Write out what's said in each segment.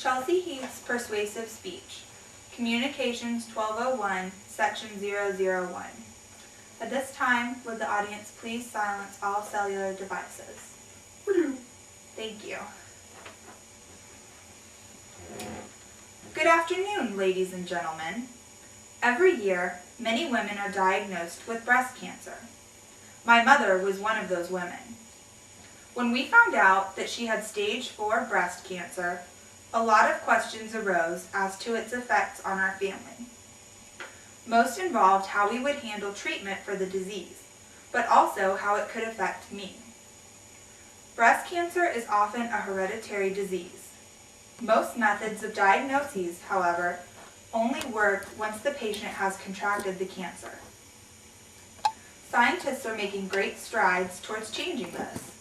Chelsea Heath's Persuasive Speech, Communications 1201, Section 001. At this time, would the audience please silence all cellular devices? Thank you. Good afternoon, ladies and gentlemen. Every year, many women are diagnosed with breast cancer. My mother was one of those women. When we found out that she had stage 4 breast cancer, a lot of questions arose as to its effects on our family. Most involved how we would handle treatment for the disease, but also how it could affect me. Breast cancer is often a hereditary disease. Most methods of diagnosis, however, only work once the patient has contracted the cancer. Scientists are making great strides towards changing this.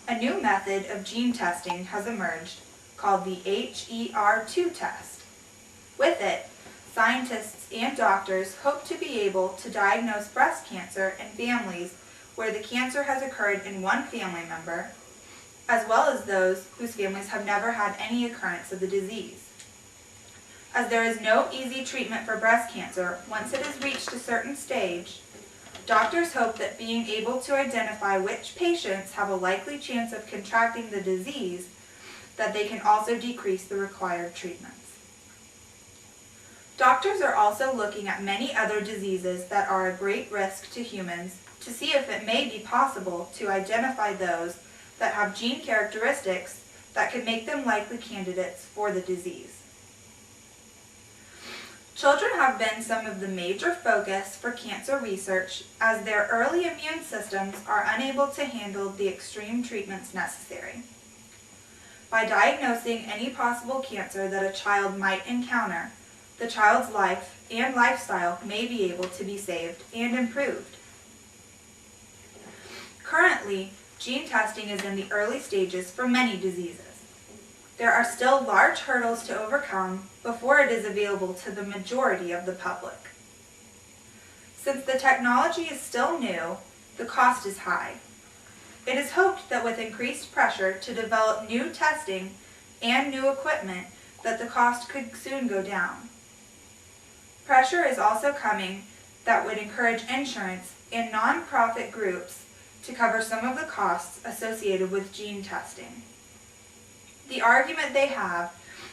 A new method of gene testing has emerged called the HER2 test. With it, scientists and doctors hope to be able to diagnose breast cancer in families where the cancer has occurred in one family member, as well as those whose families have never had any occurrence of the disease. As there is no easy treatment for breast cancer once it has reached a certain stage, doctors hope that being able to identify which patients have a likely chance of contracting the disease, that they can also decrease the required treatments. Doctors are also looking at many other diseases that are a great risk to humans to see if it may be possible to identify those that have gene characteristics that could make them likely candidates for the disease. Children have been some of the major focus for cancer research as their early immune systems are unable to handle the extreme treatments necessary. By diagnosing any possible cancer that a child might encounter, the child's life and lifestyle may be able to be saved and improved. Currently, gene testing is in the early stages for many diseases. There are still large hurdles to overcome before it is available to the majority of the public. Since the technology is still new, the cost is high. It is hoped that with increased pressure to develop new testing and new equipment, that the cost could soon go down. Pressure is also coming that would encourage insurance and non-profit groups to cover some of the costs associated with gene testing. The argument they have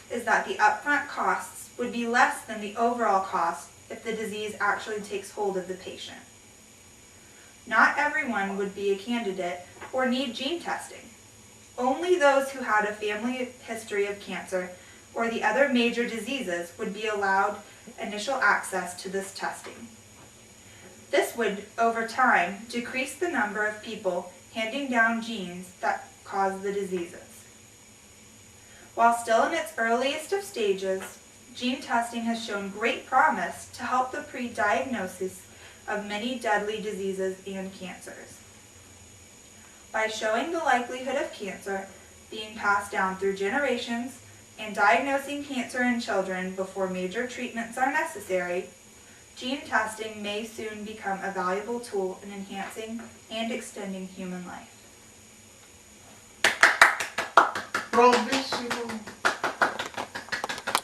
is that the upfront costs would be less than the overall cost if the disease actually takes hold of the patient. Not everyone would be a candidate or need gene testing. Only those who had a family history of cancer or the other major diseases would be allowed initial access to this testing. This would, over time, decrease the number of people handing down genes that cause the diseases. While still in its earliest of stages, gene testing has shown great promise to help the pre-diagnosis of many deadly diseases and cancers. By showing the likelihood of cancer being passed down through generations and diagnosing cancer in children before major treatments are necessary, gene testing may soon become a valuable tool in enhancing and extending human life. Bravissimo!